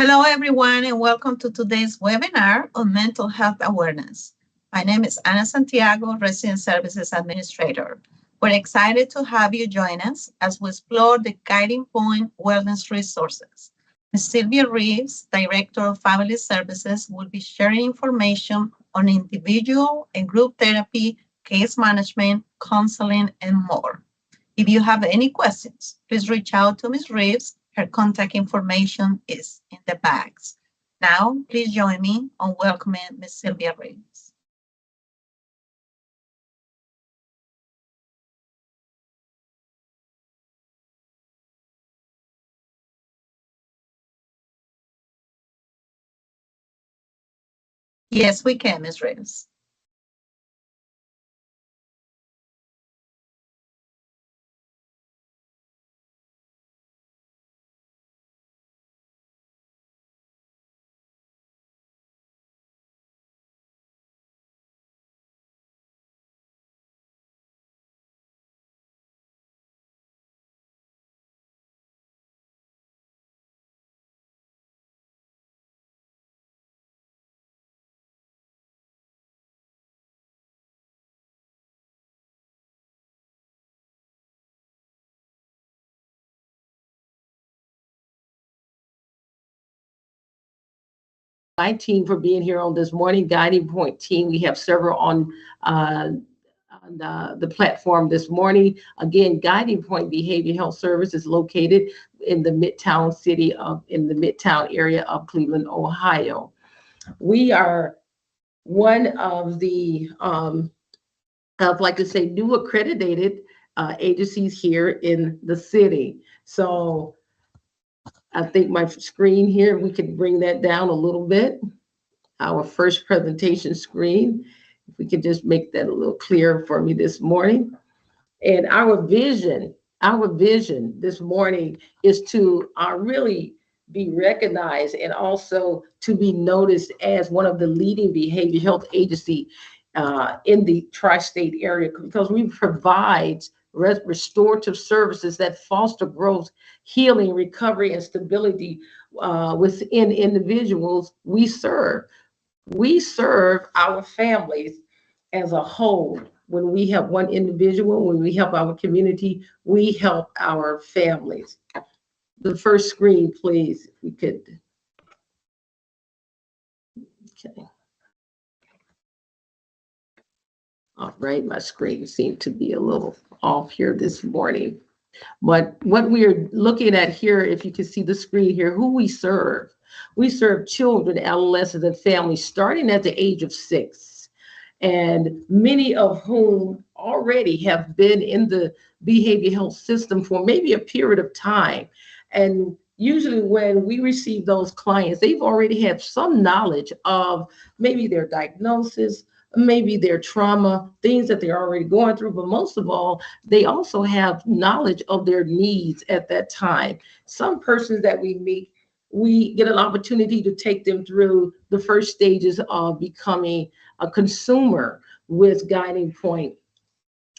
Hello, everyone, and welcome to today's webinar on mental health awareness. My name is Ana Santiago, Resident Services Administrator. We're excited to have you join us as we explore the Guiding Point Wellness Resources. Ms. Sylvia Reeves, Director of Family Services, will be sharing information on individual and group therapy, case management, counseling, and more. If you have any questions, please reach out to Ms. Reeves. Her contact information is in the bags. Now, please join me on welcoming Ms. Sylvia Reeves. Yes, we can, Ms. Reeves. My team for being here on this morning. Guiding Point team, we have several on the platform this morning. Again, Guiding Point Behavior Health Service is located in the in the Midtown area of Cleveland, Ohio. We are one of the, I'd like to say, new accredited agencies here in the city. So I think my screen here, we could bring that down a little bit. Our first presentation screen, if we could just make that a little clearer for me this morning. And our vision this morning is to really be recognized and also to be noticed as one of the leading behavioral health agency in the tri-state area, because we provide restorative services that foster growth, healing, recovery, and stability within individuals we serve. We serve our families as a whole. When we help one individual, when we help our community, we help our families. The first screen, please, if we could. Okay. All right, my screen seemed to be a little off here this morning. But what we are looking at here, if you can see the screen here, who we serve. We serve children, adolescents, and families starting at the age of 6, and many of whom already have been in the behavioral health system for maybe a period of time. And usually when we receive those clients, they've already had some knowledge of maybe their diagnosis, maybe their trauma, things that they're already going through, but most of all, they also have knowledge of their needs at that time. Some persons that we meet, we get an opportunity to take them through the first stages of becoming a consumer with Guiding Point.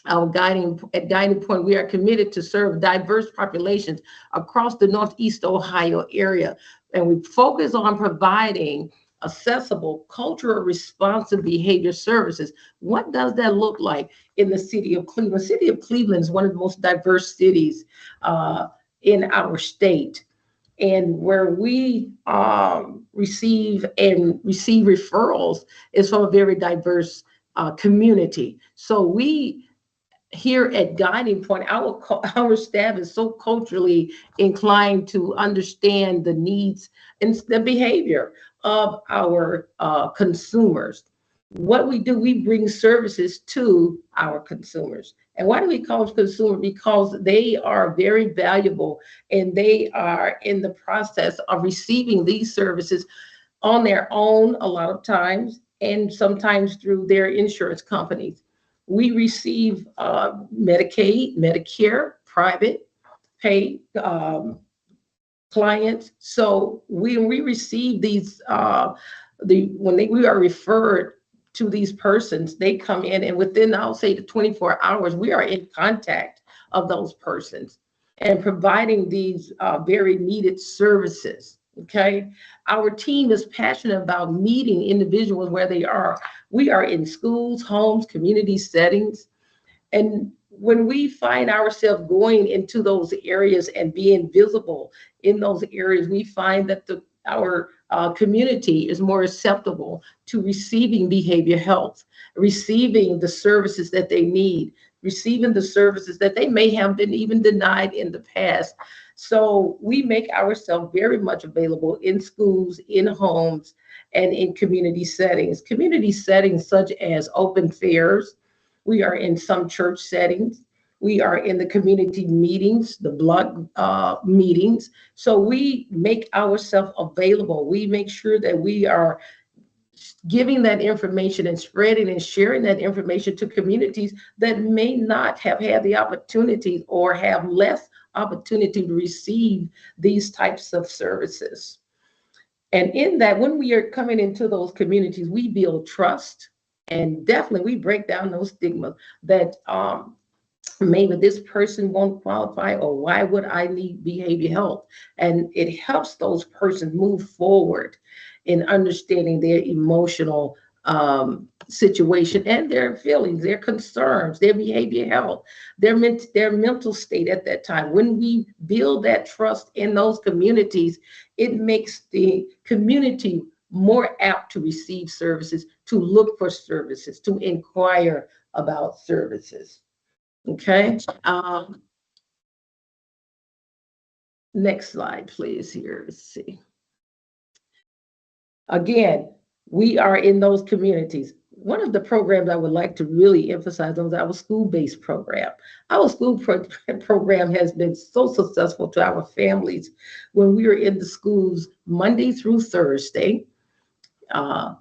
At Guiding Point, we are committed to serve diverse populations across the Northeast Ohio area, and we focus on providing accessible, cultural responsive behavior services. What does that look like in the city of Cleveland? City of Cleveland is one of the most diverse cities in our state, and where we receive referrals is from a very diverse community. So we here at Guiding Point, our staff is so culturally inclined to understand the needs and the behavior of our consumers. What we do, we bring services to our consumers. And why do we call them consumer? Because they are very valuable and they are in the process of receiving these services on their own a lot of times, and sometimes through their insurance companies. We receive Medicaid, Medicare, private pay clients. So when we receive these, we are referred to these persons, they come in, and within, I'll say, the 24 hours, we are in contact of those persons and providing these very needed services. Okay, our team is passionate about meeting individuals where they are. We are in schools, homes, community settings. And when we find ourselves going into those areas and being visible in those areas, we find that our community is more acceptable to receiving behavior health, receiving the services that they need, receiving the services that they may have been even denied in the past. So we make ourselves very much available in schools, in homes, and in community settings. Community settings such as open fairs. We are in some church settings. We are in the community meetings, the block meetings. So we make ourselves available. We make sure that we are giving that information and spreading and sharing that information to communities that may not have had the opportunity or have less opportunity to receive these types of services. And in that, when we are coming into those communities, we build trust, and definitely we break down those stigmas that maybe this person won't qualify, or why would I need behavior health? And it helps those persons move forward in understanding their emotional situation and their feelings, their concerns, their behavior health, their mental state at that time. When we build that trust in those communities, it makes the community more apt to receive services, to look for services, to inquire about services. Okay. Next slide, please. Here, let's see. Again, we are in those communities. One of the programs I would like to really emphasize on is our school-based program. Our program has been so successful to our families when we are in the schools Monday through Thursday,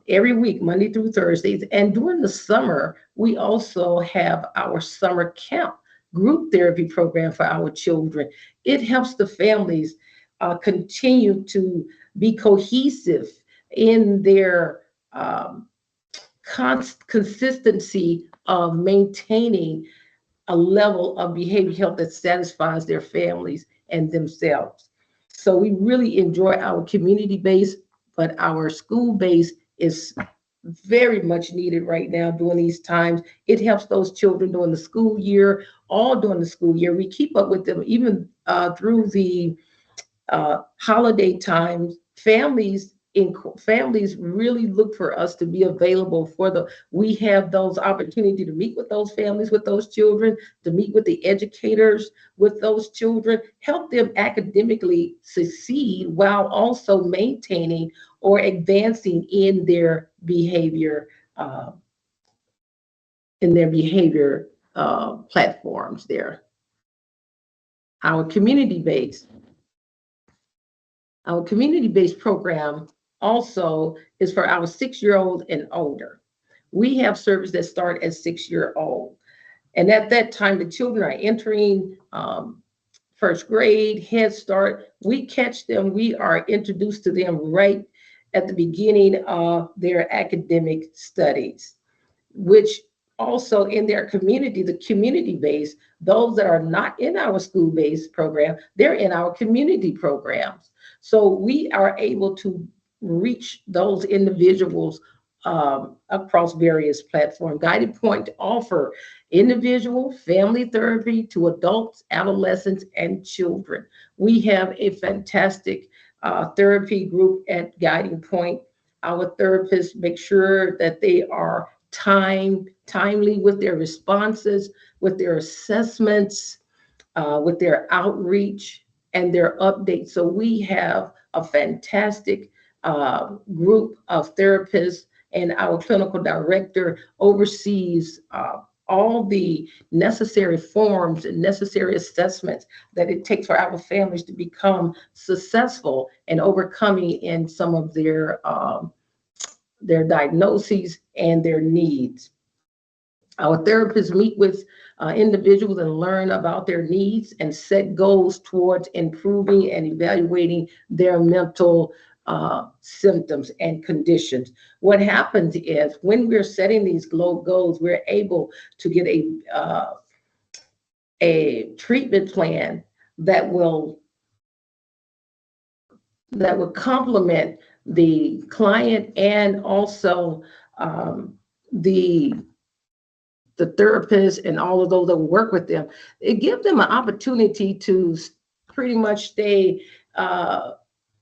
every week, Monday through Thursdays. And during the summer, we also have our summer camp group therapy program for our children. It helps the families continue to be cohesive in their consistency of maintaining a level of behavioral health that satisfies their families and themselves. So we really enjoy our community base, but our school base is very much needed right now during these times. It helps those children during the school year, all during the school year. We keep up with them even through the holiday times. Families really look for us to be available for the. We have those opportunity to meet with those families, with those children, to meet with the educators with those children, help them academically succeed while also maintaining or advancing uh, in their behavior platforms there. Our community base Our community-based program also is for our 6-year-old and older. We have services that start at 6-year-old. And at that time, the children are entering first grade, Head Start. We catch them, we are introduced to them right at the beginning of their academic studies, which also in their community, the community base, those that are not in our school-based program, they're in our community programs. So we are able to reach those individuals across various platforms. Guided Point to offer individual family therapy to adults, adolescents, and children. We have a fantastic therapy group at Guiding Point. Our therapists make sure that they are timely with their responses, with their assessments, with their outreach and their updates. So we have a fantastic group of therapists, and our clinical director oversees all the necessary forms and necessary assessments that it takes for our families to become successful and overcoming in some of their diagnoses and their needs. Our therapists meet with individuals and learn about their needs and set goals towards improving and evaluating their mental symptoms and conditions. What happens is when we're setting these goals, we're able to get a treatment plan that will complement the client and also the therapists and all of those that work with them. It gives them an opportunity to pretty much stay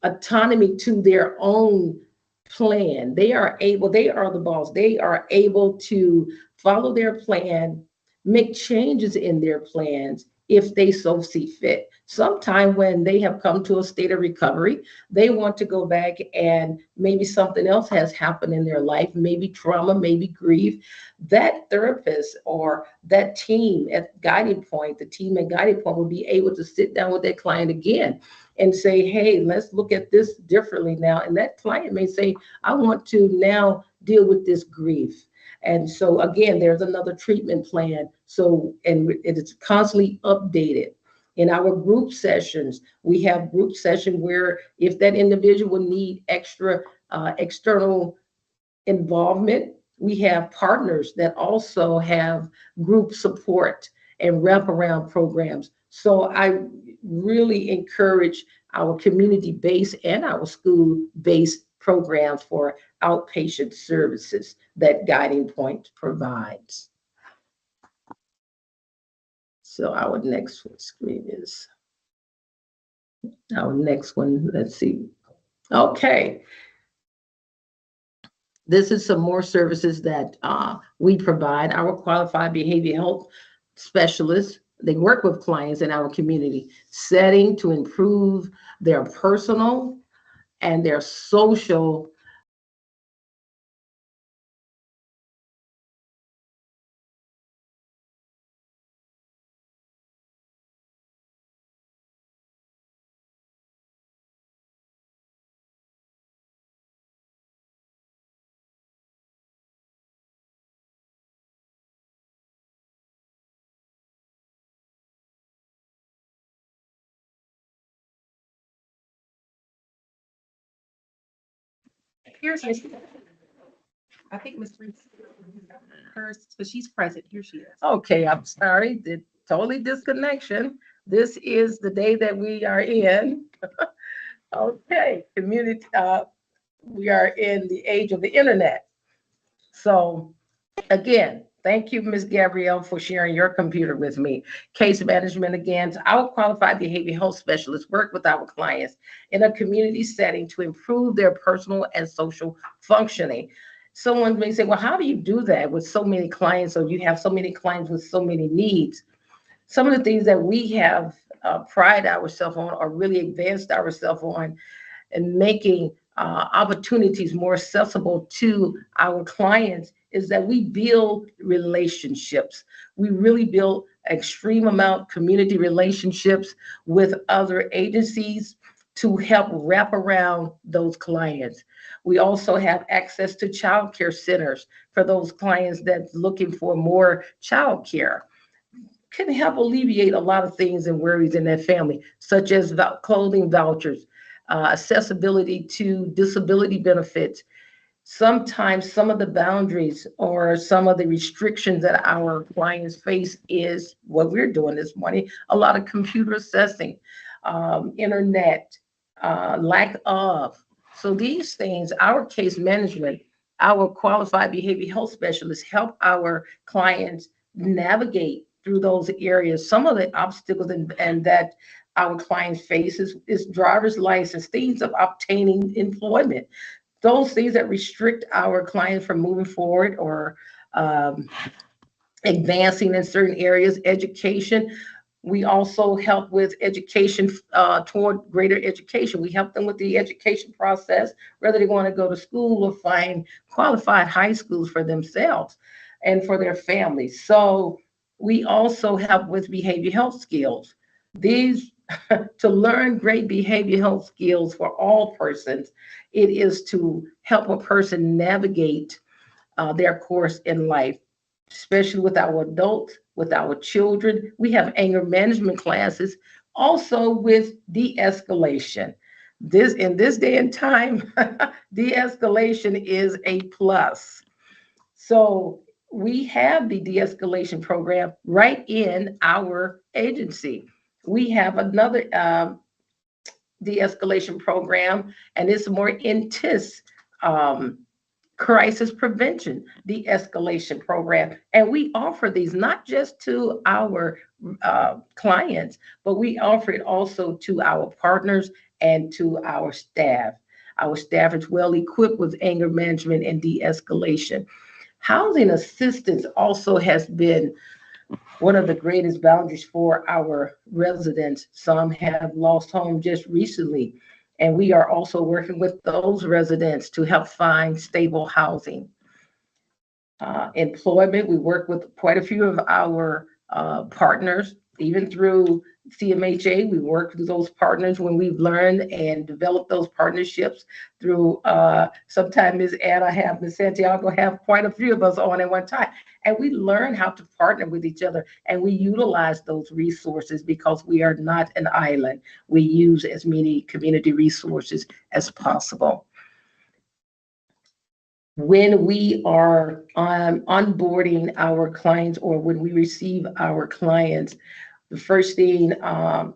autonomy to their own plan. They are the boss. They are able to follow their plan, make changes in their plans if they so see fit. Sometime when they have come to a state of recovery, they want to go back and maybe something else has happened in their life, maybe trauma, maybe grief. That therapist or that team at Guiding Point, the team at Guiding Point will be able to sit down with that client again and say, hey, let's look at this differently now. And that client may say, I want to now deal with this grief. And so again, there's another treatment plan. So, and it is constantly updated. In our group sessions, we have group session where if that individual need extra external involvement, we have partners that also have group support and wraparound programs. So I really encourage our community-based and our school-based programs for outpatient services that Guiding Point provides. So our next screen is our next one. Let's see. Okay. This is some more services that we provide. Our qualified behavioral health specialists, they work with clients in our community setting to improve their personal and their social. Here's Miss. I think Miss Reeves, hers, but she's present. Here she is. Okay, I'm sorry, the totally disconnection. This is the day that we are in. Okay, community, we are in the age of the internet. So again, thank you, Ms. Gabrielle, for sharing your computer with me. Case management, again, our qualified behavioral health specialists work with our clients in a community setting to improve their personal and social functioning. Someone may say, well, how do you do that with so many clients, or you have so many clients with so many needs? Some of the things that we have pride ourselves on or really advanced ourselves on and making opportunities more accessible to our clients is that we build relationships. We really build extreme amount community relationships with other agencies to help wrap around those clients. We also have access to child care centers for those clients that's looking for more child care. Can help alleviate a lot of things and worries in their family, such as clothing vouchers, accessibility to disability benefits. Sometimes some of the boundaries or some of the restrictions that our clients face is what we're doing this morning, a lot of computer assessing, internet, lack of. So these things, our case management, our qualified behavioral health specialists help our clients navigate through those areas. Some of the obstacles and that our clients face is driver's license, things of obtaining employment, those things that restrict our clients from moving forward or um, advancing in certain areas, education. We also help with education toward greater education. We help them with the education process, whether they want to go to school or find qualified high schools for themselves and for their families. So we also help with behavioral health skills. These to learn great behavioral health skills for all persons, it is to help a person navigate their course in life, especially with our adults, with our children. We have anger management classes, also with de-escalation. This in this day and time, de-escalation is a plus. So we have the de-escalation program right in our agency. We have another de-escalation program, and it's more intense um, crisis prevention de-escalation program. And we offer these not just to our clients, but we offer it also to our partners and to our staff. Our staff is well equipped with anger management and de-escalation. Housing assistance also has been one of the greatest boundaries for our residents. Some have lost home just recently, and we are also working with those residents to help find stable housing. Employment, we work with quite a few of our partners, even through CMHA. We work with those partners when we've learned and developed those partnerships through, sometimes Ms. Anna have, Ms. Santiago have quite a few of us on at one time. And we learn how to partner with each other and we utilize those resources because we are not an island. We use as many community resources as possible. When we are onboarding our clients or when we receive our clients, the first thing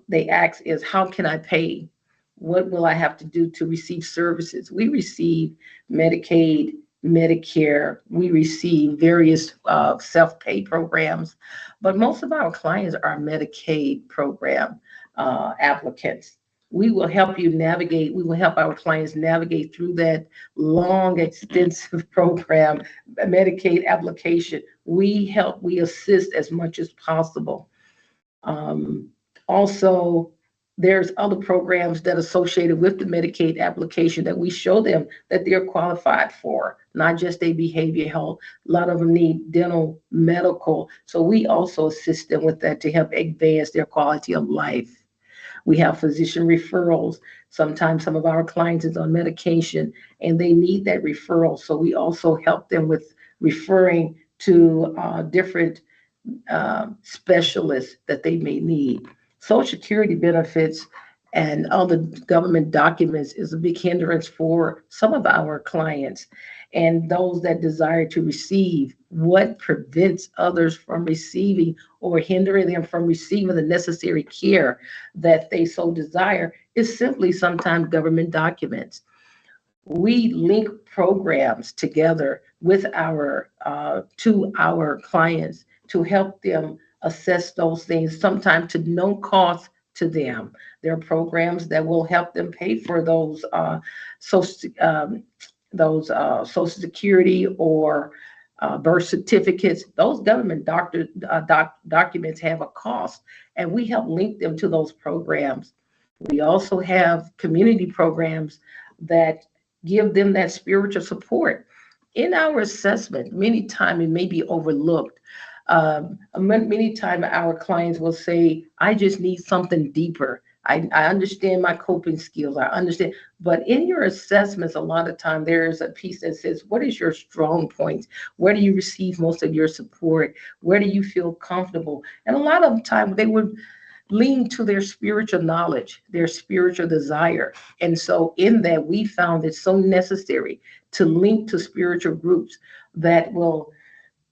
they ask is, how can I pay? What will I have to do to receive services? We receive Medicaid, Medicare, we receive various self-pay programs, but most of our clients are Medicaid program applicants. We will help you navigate. We will help our clients navigate through that long, extensive program, Medicaid application. We assist as much as possible. Um, Also, there's other programs that are associated with the Medicaid application that we show them that they're qualified for, not just a behavior health. A lot of them need dental, medical. So we also assist them with that to help advance their quality of life. We have physician referrals. Sometimes some of our clients is on medication and they need that referral. So we also help them with referring to different specialists that they may need. Social Security benefits and other government documents is a big hindrance for some of our clients and those that desire to receive. What prevents others from receiving or hindering them from receiving the necessary care that they so desire is simply sometimes government documents. We link programs together with our to our clients to help them assess those things, sometimes to no cost to them. There are programs that will help them pay for social social security or birth certificates. Those government documents have a cost, and we help link them to those programs. We also have community programs that give them that spiritual support. In our assessment, many times it may be overlooked. Many times our clients will say, I just need something deeper. I understand my coping skills. I understand. But in your assessments, a lot of time there's a piece that says, what is your strong points? Where do you receive most of your support? Where do you feel comfortable? And a lot of the time they would lean to their spiritual knowledge, their spiritual desire. And so in that, we found it so necessary to link to spiritual groups that will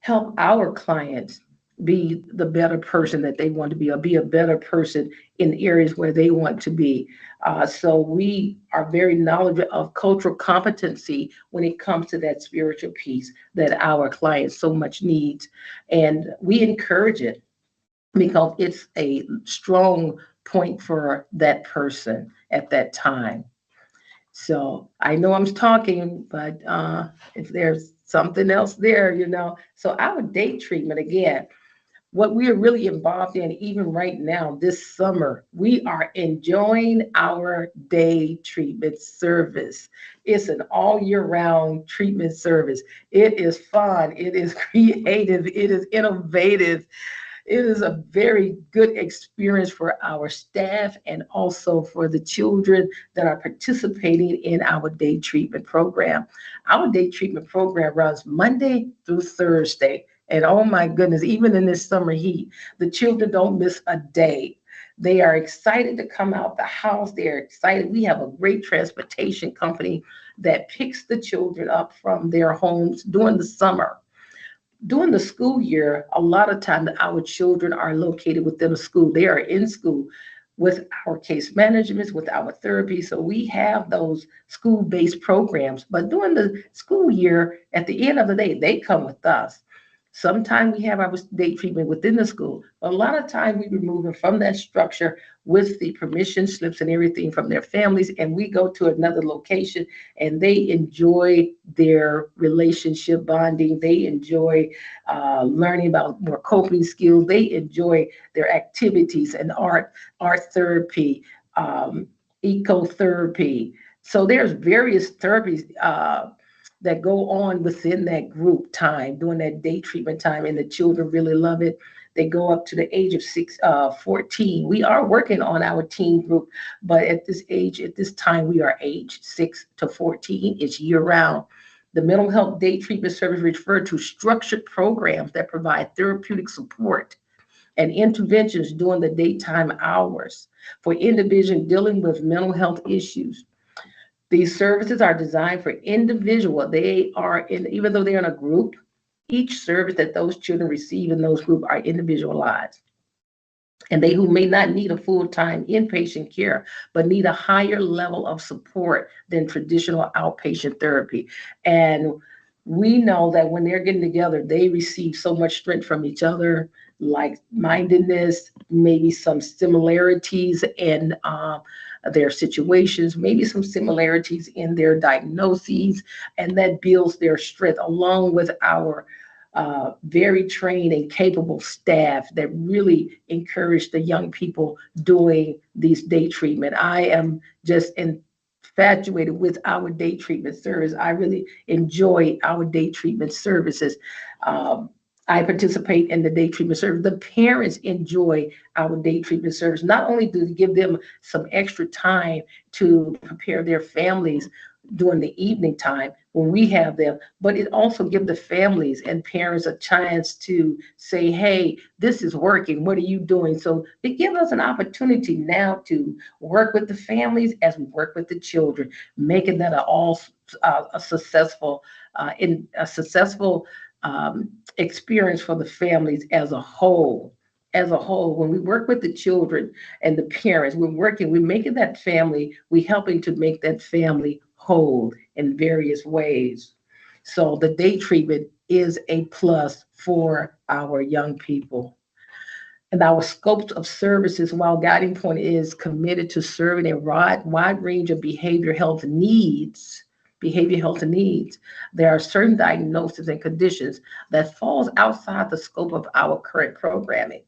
help our clients be the better person that they want to be, or be a better person in areas where they want to be. So we are very knowledgeable of cultural competency when it comes to that spiritual piece that our clients so much needs. And we encourage it because it's a strong point for that person at that time. So I know I'm talking, but if there's something else there, So our date treatment, again, what we are really involved in, even right now, this summer, we are enjoying our day treatment service. It's an all year round treatment service. It is fun. It is creative. It is innovative. It is a very good experience for our staff and also for the children that are participating in our day treatment program. Our day treatment program runs Monday through Thursday. And oh my goodness, even in this summer heat, the children don't miss a day. They are excited to come out the house. They are excited. We have a great transportation company that picks the children up from their homes during the summer. During the school year, a lot of times our children are located within a school. They are in school with our case managements, with our therapy. So we have those school-based programs. But during the school year, at the end of the day, they come with us. Sometimes we have our day treatment within the school. A lot of time we remove them from that structure with the permission slips and everything from their families, and we go to another location and they enjoy their relationship bonding. They enjoy learning about more coping skills. They enjoy their activities and art therapy, ecotherapy. So there's various therapies that go on within that group time, during that day treatment time, and the children really love it. They go up to the age of 14. We are working on our teen group, but at this age, at this time, we are age 6 to 14. It's year round. The mental health day treatment service referred to structured programs that provide therapeutic support and interventions during the daytime hours for individuals dealing with mental health issues. These services are designed for individual. They are in, even though they're in a group, each service that those children receive in those groups are individualized. And they who may not need a full-time inpatient care, but need a higher level of support than traditional outpatient therapy. And we know that when they're getting together, they receive so much strength from each other. like-mindedness, maybe some similarities in their situations, maybe some similarities in their diagnoses, and that builds their strength along with our very trained and capable staff that really encourage the young people doing these day treatment. I am just infatuated with our day treatment service. I really enjoy our day treatment services. Um, I participate in the day treatment service. The parents enjoy our day treatment service. Not only do we give them some extra time to prepare their families during the evening time when we have them, but it also gives the families and parents a chance to say, hey, this is working. What are you doing? So it gives us an opportunity now to work with the families as we work with the children, making that a successful in a successful experience for the families as a whole. As a whole, when we work with the children and the parents, we're making that family, we're helping to make that family whole in various ways. So the day treatment is a plus for our young people. And our scopes of services, while Guiding Point is committed to serving a wide range of behavior health needs, there are certain diagnoses and conditions that falls outside the scope of our current programming.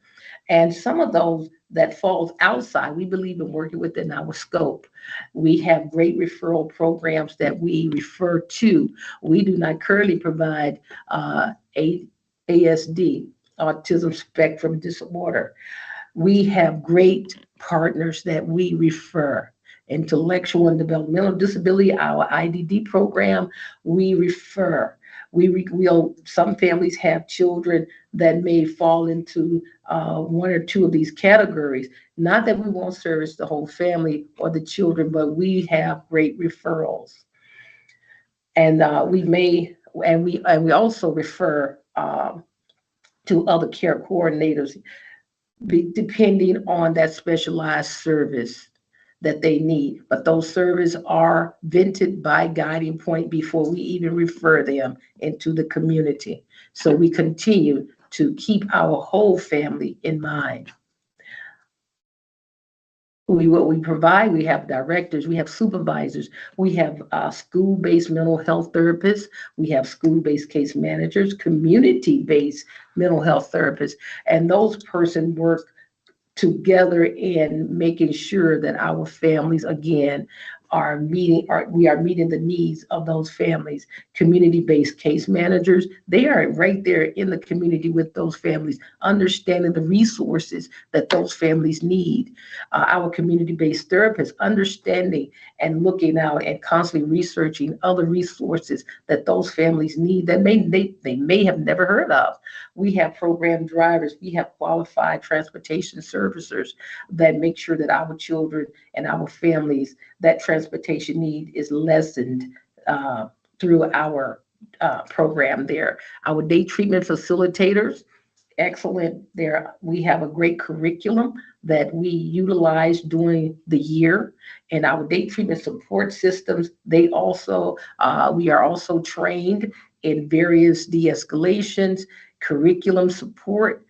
And some of those that falls outside, we believe in working within our scope. We have great referral programs that we refer to. We do not currently provide ASD, autism spectrum disorder. We have great partners that we refer. Intellectual and developmental disability, our IDD program, we refer. We'll, some families have children that may fall into one or two of these categories. Not that we won't service the whole family or the children, but we have great referrals. And we also refer to other care coordinators depending on that specialized service that they need. But those services are vented by Guiding Point before we even refer them into the community. So we continue to keep our whole family in mind. What we provide, we have directors, we have supervisors, we have school-based mental health therapists, we have school-based case managers, community-based mental health therapists, and those persons work together in making sure that our families again we are meeting the needs of those families. Community-based case managers, they are right there in the community with those families, understanding the resources that those families need. Our community-based therapists, understanding and looking out and constantly researching other resources that those families need that they may have never heard of. We have program drivers, we have qualified transportation servicers that make sure that our children and our families, that transportation need is lessened through our program there. Our day treatment facilitators, excellent there. We have a great curriculum that we utilize during the year, and our day treatment support systems, we are also trained in various de-escalations, curriculum support,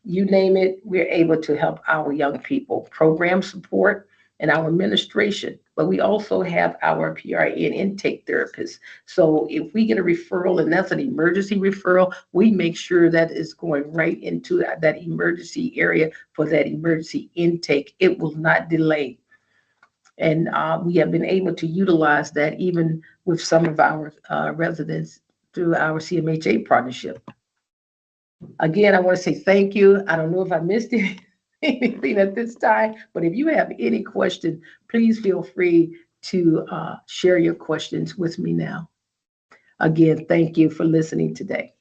you name it, we're able to help our young people. Program support and our administration, but we also have our PRN intake therapists. So if we get a referral and that's an emergency referral, we make sure that it's going right into that emergency area for that emergency intake. It will not delay. And we have been able to utilize that even with some of our residents through our CMHA partnership. Again, I want to say thank you. I don't know if I missed anything at this time, but if you have any questions, please feel free to share your questions with me now. Again, thank you for listening today.